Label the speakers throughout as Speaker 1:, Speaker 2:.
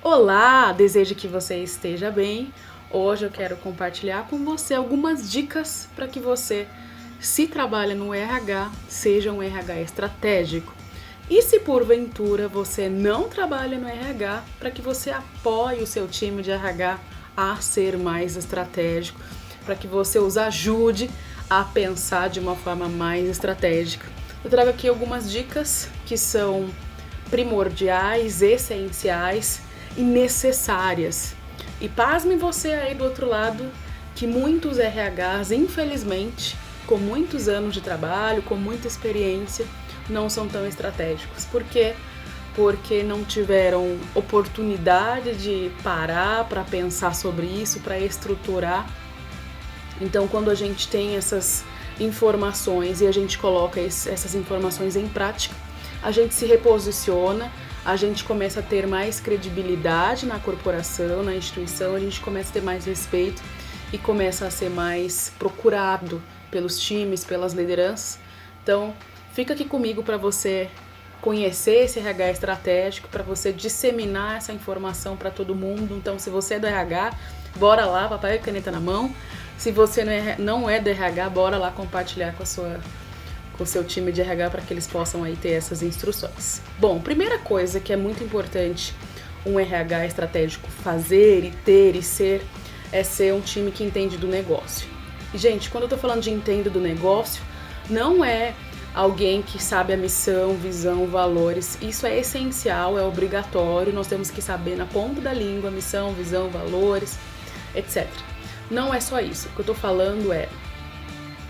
Speaker 1: Olá, desejo que você esteja bem. Hoje eu quero compartilhar com você algumas dicas para que você, se trabalha no RH, seja um RH estratégico. E se porventura você não trabalha no RH, para que você apoie o seu time de RH a ser mais estratégico, para que você os ajude a pensar de uma forma mais estratégica. Eu trago aqui algumas dicas que são primordiais, essenciais e necessárias. E pasme você aí do outro lado que muitos RHs, infelizmente, com muitos anos de trabalho, com muita experiência, não são tão estratégicos. Por quê? Porque não tiveram oportunidade de parar para pensar sobre isso, para estruturar. Então, quando a gente tem essas informações e a gente coloca essas informações em prática, a gente se reposiciona, a gente começa a ter mais credibilidade na corporação, na instituição, a gente começa a ter mais respeito e começa a ser mais procurado pelos times, pelas lideranças. Então, fica aqui comigo para você conhecer esse RH estratégico, para você disseminar essa informação para todo mundo. Então, se você é do RH, bora lá, papel e caneta na mão. Se você não é do RH, bora lá compartilhar com o seu time de RH para que eles possam aí ter essas instruções. Bom, primeira coisa que é muito importante um RH estratégico fazer e ter e ser, é ser um time que entende do negócio. E, gente, quando eu tô falando de entende do negócio, não é alguém que sabe a missão, visão, valores. Isso é essencial, é obrigatório, nós temos que saber na ponta da língua missão, visão, valores, etc. Não é só isso. O que eu tô falando é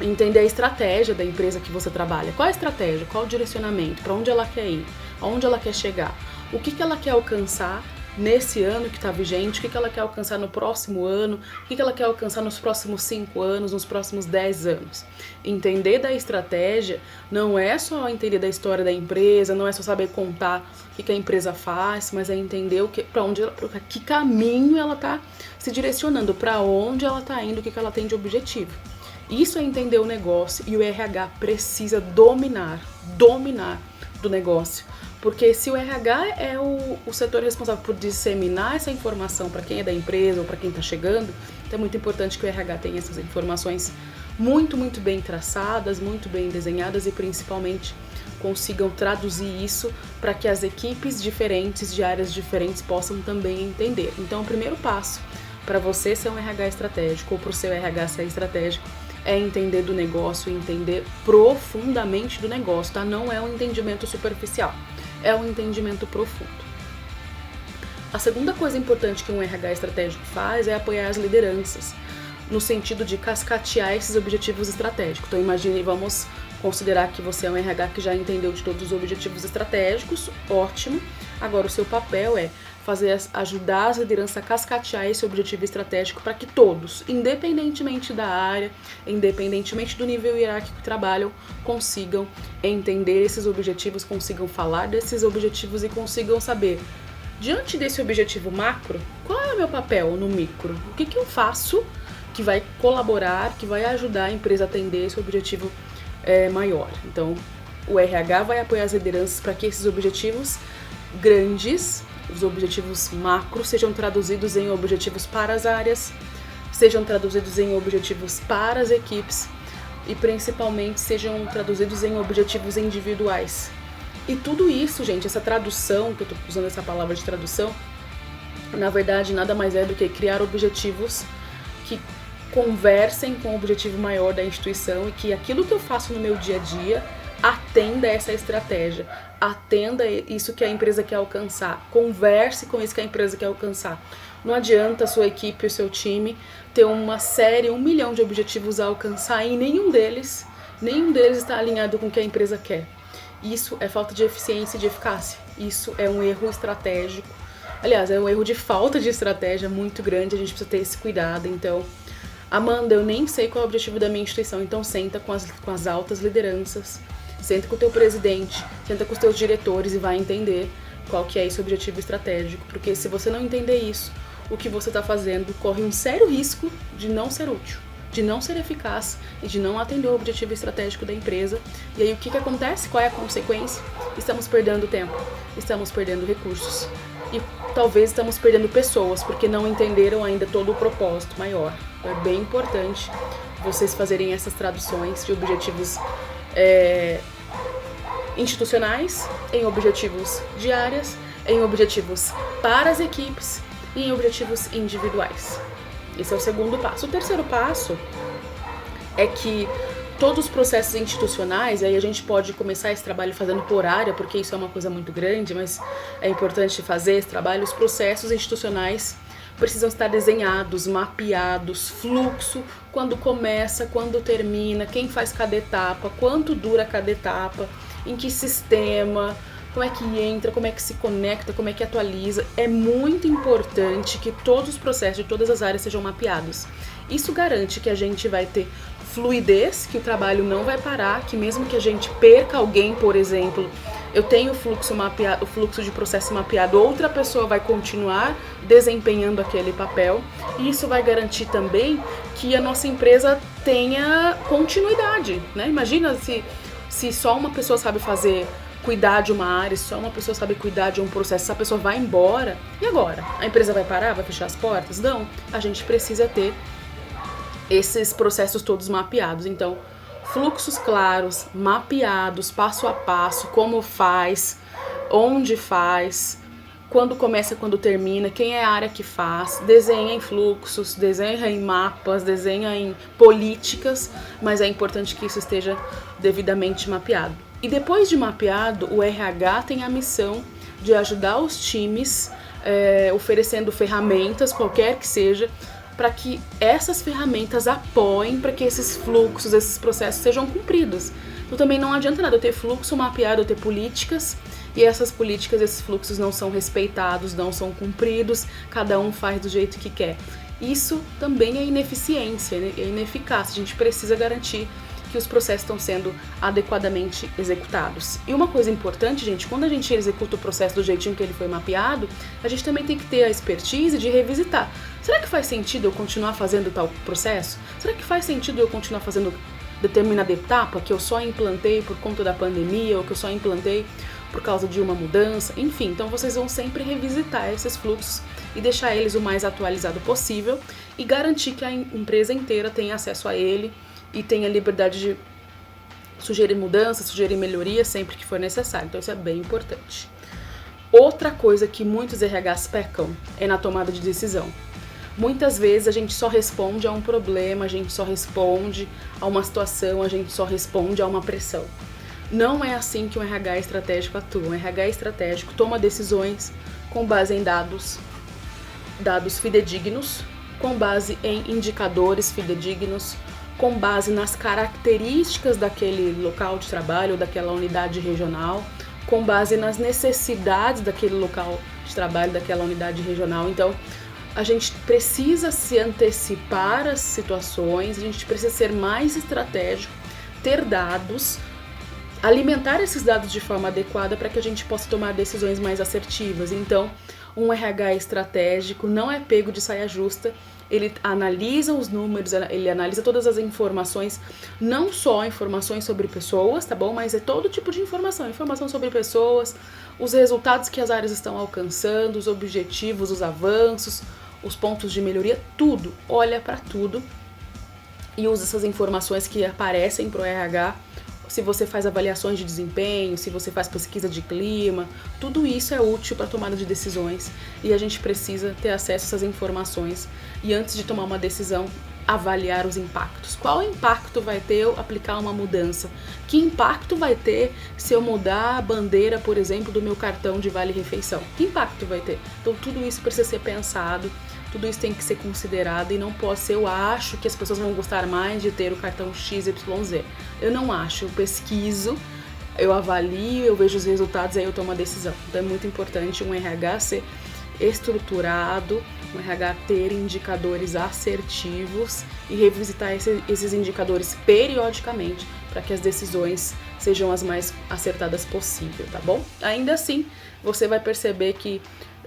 Speaker 1: entender a estratégia da empresa que você trabalha. Qual a estratégia? Qual o direcionamento? Para onde ela quer ir? Aonde ela quer chegar? O que ela quer alcançar nesse ano que está vigente? O que ela quer alcançar no próximo ano? O que ela quer alcançar nos próximos 5 anos, nos próximos 10 anos? Entender da estratégia não é só entender da história da empresa, não é só saber contar o que a empresa faz, mas é entender para que caminho ela está se direcionando, para onde ela está indo, o que ela tem de objetivo. Isso é entender o negócio e o RH precisa dominar do negócio. Porque se o RH é o setor responsável por disseminar essa informação para quem é da empresa ou para quem está chegando, então é muito importante que o RH tenha essas informações muito bem traçadas, muito bem desenhadas e principalmente consigam traduzir isso para que as equipes diferentes, de áreas diferentes, possam também entender. Então o primeiro passo para você ser um RH estratégico ou para o seu RH ser estratégico é entender do negócio, entender profundamente do negócio, tá? Não é um entendimento superficial, é um entendimento profundo. A segunda coisa importante que um RH estratégico faz é apoiar as lideranças, no sentido de cascatear esses objetivos estratégicos. Então imagine, vamos considerar que você é um RH que já entendeu de todos os objetivos estratégicos, ótimo. Agora o seu papel é ajudar as lideranças a cascatear esse objetivo estratégico para que todos, independentemente da área, independentemente do nível hierárquico que trabalham, consigam entender esses objetivos, consigam falar desses objetivos e consigam saber, diante desse objetivo macro, qual é o meu papel no micro? O que eu faço que vai colaborar, que vai ajudar a empresa a atender esse objetivo maior? Então, o RH vai apoiar as lideranças para que esses objetivos grandes, os objetivos macros, sejam traduzidos em objetivos para as áreas, sejam traduzidos em objetivos para as equipes e principalmente sejam traduzidos em objetivos individuais. E tudo isso, gente, essa tradução, que eu estou usando essa palavra de tradução, na verdade nada mais é do que criar objetivos que conversem com o objetivo maior da instituição e que aquilo que eu faço no meu dia a dia atenda essa estratégia, atenda isso que a empresa quer alcançar, converse com isso que a empresa quer alcançar. Não adianta a sua equipe, o seu time ter uma série, 1 milhão de objetivos a alcançar e nenhum deles está alinhado com o que a empresa quer. Isso é falta de eficiência e de eficácia. Isso é um erro estratégico. Aliás, é um erro de falta de estratégia muito grande, a gente precisa ter esse cuidado. Então, Amanda, eu nem sei qual é o objetivo da minha instituição, então senta com as altas lideranças, senta com o teu presidente, senta com os teus diretores e vai entender qual que é esse objetivo estratégico, porque se você não entender isso, o que você está fazendo corre um sério risco de não ser útil, de não ser eficaz e de não atender o objetivo estratégico da empresa. E aí o que acontece? Qual é a consequência? Estamos perdendo tempo, estamos perdendo recursos. e talvez estamos perdendo pessoas porque não entenderam ainda todo o propósito maior. Então é bem importante vocês fazerem essas traduções de objetivos institucionais em objetivos de áreas, em objetivos para as equipes e em objetivos individuais. Esse é o segundo passo. O terceiro passo é que todos os processos institucionais, e aí a gente pode começar esse trabalho fazendo por área, porque isso é uma coisa muito grande, mas é importante fazer esse trabalho. Os processos institucionais precisam estar desenhados, mapeados, fluxo, quando começa, quando termina, quem faz cada etapa, quanto dura cada etapa, em que sistema, como é que entra, como é que se conecta, como é que atualiza. É muito importante que todos os processos de todas as áreas sejam mapeados. Isso garante que a gente vai ter fluidez, que o trabalho não vai parar, que mesmo que a gente perca alguém, por exemplo, eu tenho o fluxo mapeado, o fluxo de processo mapeado, outra pessoa vai continuar desempenhando aquele papel, e isso vai garantir também que a nossa empresa tenha continuidade, né? Imagina se só uma pessoa sabe cuidar de uma área, se só uma pessoa sabe cuidar de um processo, essa pessoa vai embora, e agora? A empresa vai parar? Vai fechar as portas? Não, a gente precisa ter esses processos todos mapeados. Então, fluxos claros, mapeados, passo a passo, como faz, onde faz, quando começa, quando termina, quem é a área que faz, desenha em fluxos, desenha em mapas, desenha em políticas, mas é importante que isso esteja devidamente mapeado. E depois de mapeado, o RH tem a missão de ajudar os times, oferecendo ferramentas, qualquer que seja, para que essas ferramentas apoiem para que esses fluxos, esses processos sejam cumpridos. Então também não adianta nada eu ter fluxo mapeado, eu ter políticas, e essas políticas, esses fluxos não são respeitados, não são cumpridos, cada um faz do jeito que quer. Isso também é ineficiência, é ineficácia. A gente precisa garantir que os processos estão sendo adequadamente executados. E uma coisa importante, gente, quando a gente executa o processo do jeitinho que ele foi mapeado, a gente também tem que ter a expertise de revisitar. Será que faz sentido eu continuar fazendo tal processo? Será que faz sentido eu continuar fazendo determinada etapa que eu só implantei por conta da pandemia ou que eu só implantei por causa de uma mudança? Enfim, então vocês vão sempre revisitar esses fluxos e deixar eles o mais atualizado possível e garantir que a empresa inteira tenha acesso a ele e tenha liberdade de sugerir mudanças, sugerir melhorias sempre que for necessário. Então isso é bem importante. Outra coisa que muitos RHs pecam é na tomada de decisão. Muitas vezes a gente só responde a um problema, a gente só responde a uma situação, a gente só responde a uma pressão. Não é assim que um RH estratégico atua. Um RH estratégico toma decisões com base em dados fidedignos, com base em indicadores fidedignos, com base nas características daquele local de trabalho ou daquela unidade regional, com base nas necessidades daquele local de trabalho, daquela unidade regional. Então, a gente precisa se antecipar às situações, a gente precisa ser mais estratégico, ter dados, alimentar esses dados de forma adequada para que a gente possa tomar decisões mais assertivas. Então, um RH estratégico não é pego de saia justa, ele analisa os números, ele analisa todas as informações, não só informações sobre pessoas, tá bom? Mas é todo tipo de informação sobre pessoas, os resultados que as áreas estão alcançando, os objetivos, os avanços, os pontos de melhoria, tudo, olha para tudo e usa essas informações que aparecem pro RH. Se você faz avaliações de desempenho, se você faz pesquisa de clima, tudo isso é útil para a tomada de decisões e a gente precisa ter acesso a essas informações e antes de tomar uma decisão, avaliar os impactos. Qual impacto vai ter eu aplicar uma mudança? Que impacto vai ter se eu mudar a bandeira, por exemplo, do meu cartão de vale-refeição? Que impacto vai ter? Então tudo isso precisa ser pensado, tudo isso tem que ser considerado e não pode ser eu acho que as pessoas vão gostar mais de ter o cartão XYZ. Eu não acho, eu pesquiso, eu avalio, eu vejo os resultados e aí eu tomo a decisão. Então é muito importante um RH ser estruturado, um RH ter indicadores assertivos e revisitar esses indicadores periodicamente para que as decisões sejam as mais acertadas possível, tá bom? Ainda assim, você vai perceber que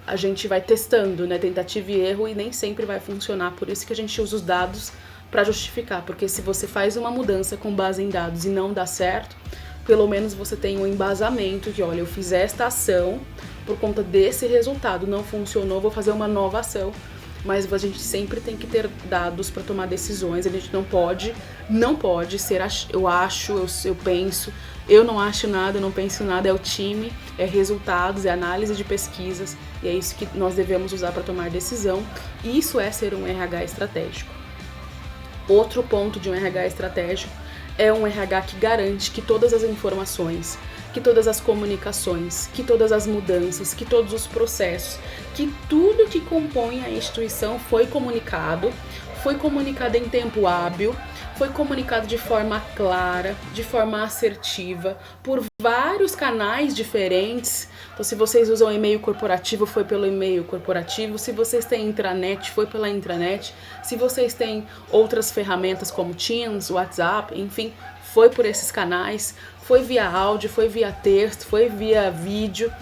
Speaker 1: a gente vai testando, né, tentativa e erro e nem sempre vai funcionar, por isso que a gente usa os dados para justificar, porque se você faz uma mudança com base em dados e não dá certo, pelo menos você tem um embasamento que, olha, eu fiz esta ação por conta desse resultado. Não funcionou, vou fazer uma nova ação. Mas a gente sempre tem que ter dados para tomar decisões. A gente não pode ser eu acho, eu penso, eu não acho nada, eu não penso nada. É o time, é resultados, é análise de pesquisas, e é isso que nós devemos usar para tomar decisão. Isso é ser um RH estratégico. Outro ponto de um RH estratégico é um RH que garante que todas as informações, que todas as comunicações, que todas as mudanças, que todos os processos, que tudo que compõe a instituição foi comunicado em tempo hábil, foi comunicado de forma clara, de forma assertiva, por vários canais diferentes. Então, se vocês usam e-mail corporativo, foi pelo e-mail corporativo. Se vocês têm intranet, foi pela intranet. Se vocês têm outras ferramentas como Teams, WhatsApp, enfim, foi por esses canais. Foi via áudio, foi via texto, foi via vídeo,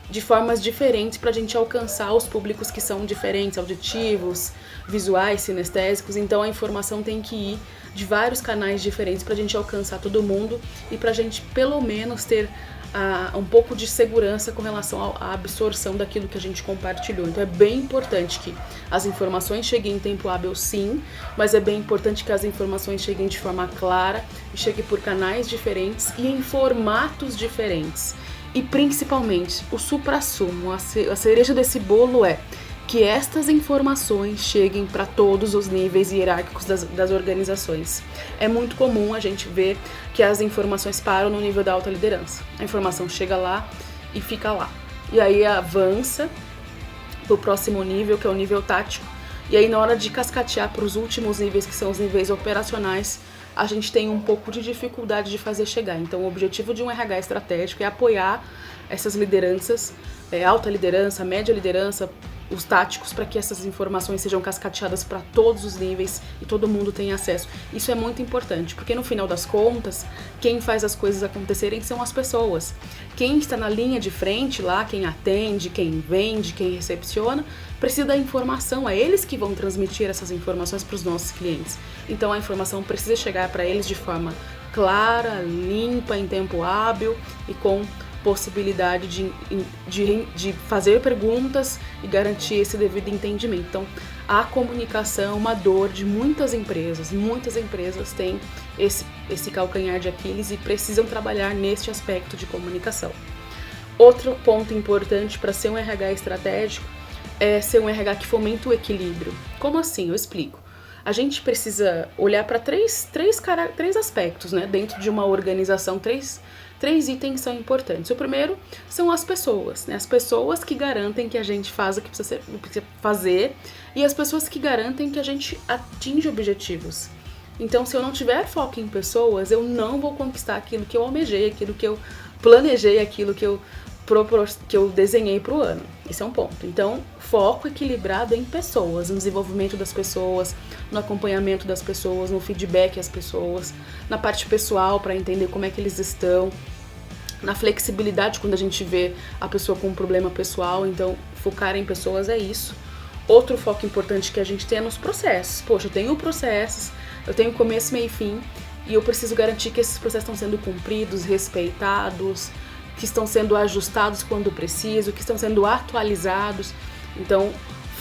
Speaker 1: de formas diferentes para a gente alcançar os públicos que são diferentes, auditivos, visuais, sinestésicos. Então a informação tem que ir de vários canais diferentes para a gente alcançar todo mundo e para a gente pelo menos ter um pouco de segurança com relação à absorção daquilo que a gente compartilhou. Então é bem importante que as informações cheguem em tempo hábil, sim, mas é bem importante que as informações cheguem de forma clara e cheguem por canais diferentes e em formatos diferentes. E principalmente, o suprassumo, a cereja desse bolo é que estas informações cheguem para todos os níveis hierárquicos das organizações. É muito comum a gente ver que as informações param no nível da alta liderança. A informação chega lá e fica lá. E aí avança para o próximo nível, que é o nível tático. E aí na hora de cascatear para os últimos níveis, que são os níveis operacionais, a gente tem um pouco de dificuldade de fazer chegar. Então o objetivo de um RH estratégico é apoiar essas lideranças, alta liderança, média liderança, os táticos, para que essas informações sejam cascateadas para todos os níveis e todo mundo tenha acesso. Isso é muito importante, porque no final das contas, quem faz as coisas acontecerem são as pessoas. Quem está na linha de frente lá, quem atende, quem vende, quem recepciona, precisa da informação, é eles que vão transmitir essas informações para os nossos clientes. Então a informação precisa chegar para eles de forma clara, limpa, em tempo hábil e com possibilidade de fazer perguntas e garantir esse devido entendimento. Então, a comunicação é uma dor de muitas empresas têm esse calcanhar de Aquiles e precisam trabalhar neste aspecto de comunicação. Outro ponto importante para ser um RH estratégico é ser um RH que fomenta o equilíbrio. Como assim? Eu explico. A gente precisa olhar para três aspectos, né? Dentro de uma organização, três itens são importantes. O primeiro são as pessoas, né? As pessoas que garantem que a gente faz o que precisa fazer e as pessoas que garantem que a gente atinge objetivos. Então, se eu não tiver foco em pessoas, eu não vou conquistar aquilo que eu almejei, aquilo que eu planejei, aquilo que eu desenhei para o ano. Isso é um ponto. Então, foco equilibrado em pessoas, no desenvolvimento das pessoas, no acompanhamento das pessoas, no feedback às pessoas, na parte pessoal para entender como é que eles estão, na flexibilidade quando a gente vê a pessoa com um problema pessoal. Então, focar em pessoas é isso. Outro foco importante que a gente tem é nos processos. Poxa, eu tenho processos, eu tenho começo, meio e fim, e eu preciso garantir que esses processos estão sendo cumpridos, respeitados, que estão sendo ajustados quando preciso, que estão sendo atualizados. Então,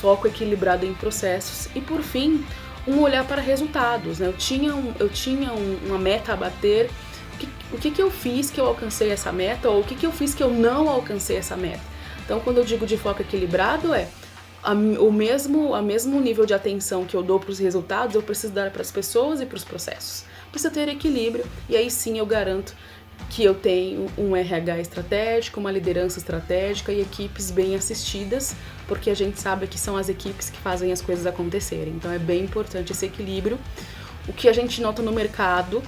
Speaker 1: foco equilibrado em processos. E por fim, um olhar para resultados, né? Eu tinha uma meta a bater. O que eu fiz que eu alcancei essa meta, ou o que eu fiz que eu não alcancei essa meta? Então, quando eu digo de foco equilibrado, o mesmo nível de atenção que eu dou para os resultados, eu preciso dar para as pessoas e para os processos. Precisa ter equilíbrio, e aí sim eu garanto que eu tenho um RH estratégico, uma liderança estratégica e equipes bem assistidas, porque a gente sabe que são as equipes que fazem as coisas acontecerem. Então é bem importante esse equilíbrio. O que a gente nota no mercado,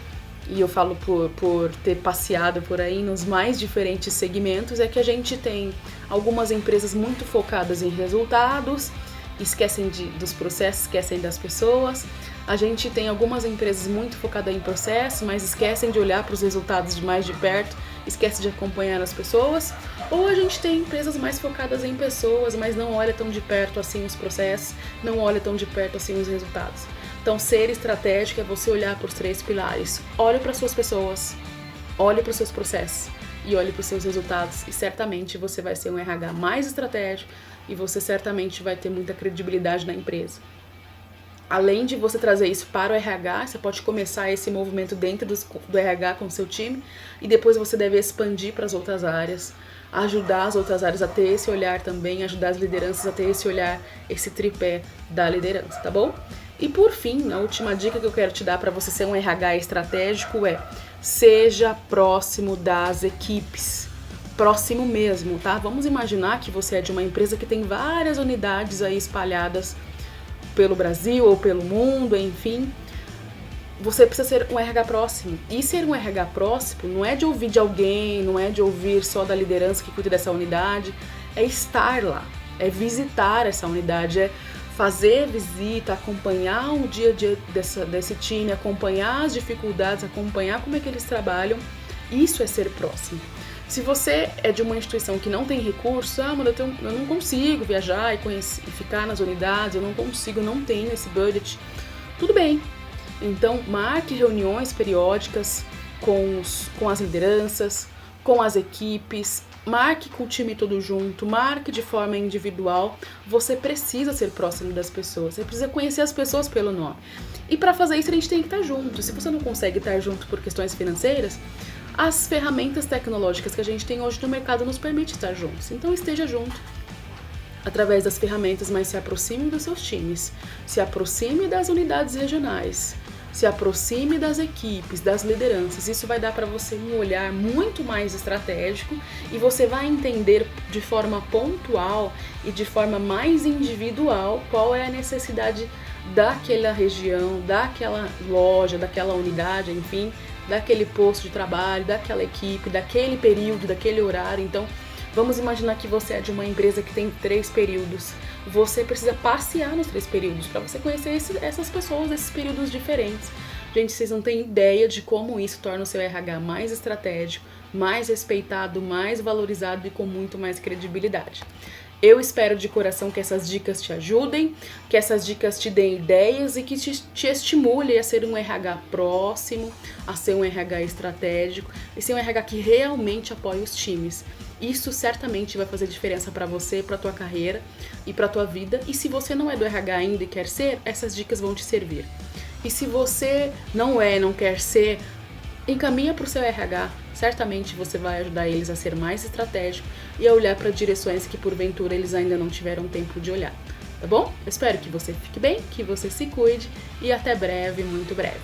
Speaker 1: e eu falo por ter passeado por aí nos mais diferentes segmentos, é que a gente tem algumas empresas muito focadas em resultados, esquecem dos processos, esquecem das pessoas. A gente tem algumas empresas muito focadas em processo, mas esquecem de olhar para os resultados de mais de perto, esquecem de acompanhar as pessoas. Ou a gente tem empresas mais focadas em pessoas, mas não olha tão de perto assim os processos, não olha tão de perto assim os resultados. Então, ser estratégico é você olhar para os três pilares. Olhe para as suas pessoas, olhe para os seus processos e olhe para os seus resultados e certamente você vai ser um RH mais estratégico e você certamente vai ter muita credibilidade na empresa. Além de você trazer isso para o RH, você pode começar esse movimento dentro do RH com o seu time e depois você deve expandir para as outras áreas, ajudar as outras áreas a ter esse olhar também, ajudar as lideranças a ter esse olhar, esse tripé da liderança, tá bom? E por fim, a última dica que eu quero te dar para você ser um RH estratégico é: seja próximo das equipes. Próximo mesmo, tá? Vamos imaginar que você é de uma empresa que tem várias unidades aí espalhadas pelo Brasil ou pelo mundo, enfim. Você precisa ser um RH próximo. E ser um RH próximo não é de ouvir de alguém, não é de ouvir só da liderança que cuida dessa unidade, é estar lá, é visitar essa unidade, é fazer visita, acompanhar o dia a dia desse time, acompanhar as dificuldades, acompanhar como é que eles trabalham. Isso é ser próximo. Se você é de uma instituição que não tem recurso, mas eu não consigo viajar e ficar nas unidades, eu não tenho esse budget, tudo bem. Então, marque reuniões periódicas com as lideranças, com as equipes, marque com o time todo junto, marque de forma individual. Você precisa ser próximo das pessoas, você precisa conhecer as pessoas pelo nome. E para fazer isso, a gente tem que estar junto. Se você não consegue estar junto por questões financeiras, as ferramentas tecnológicas que a gente tem hoje no mercado nos permite estar juntos. Então esteja junto através das ferramentas, mas se aproxime dos seus times, se aproxime das unidades regionais, se aproxime das equipes, das lideranças. Isso vai dar para você um olhar muito mais estratégico e você vai entender de forma pontual e de forma mais individual qual é a necessidade daquela região, daquela loja, daquela unidade, enfim, daquele posto de trabalho, daquela equipe, daquele período, daquele horário. Então, vamos imaginar que você é de uma empresa que tem 3 períodos. Você precisa passear nos 3 períodos para você conhecer essas pessoas, esses períodos diferentes. Gente, vocês não têm ideia de como isso torna o seu RH mais estratégico, mais respeitado, mais valorizado e com muito mais credibilidade. Eu espero de coração que essas dicas te ajudem, que essas dicas te deem ideias e que te estimulem a ser um RH próximo, a ser um RH estratégico e ser um RH que realmente apoie os times. Isso certamente vai fazer diferença para você, para a tua carreira e para a tua vida. E se você não é do RH ainda e quer ser, essas dicas vão te servir. E se você não quer ser, encaminha para o seu RH. Certamente você vai ajudar eles a ser mais estratégico e a olhar para direções que porventura eles ainda não tiveram tempo de olhar. Tá bom? Eu espero que você fique bem, que você se cuide e até breve, muito breve.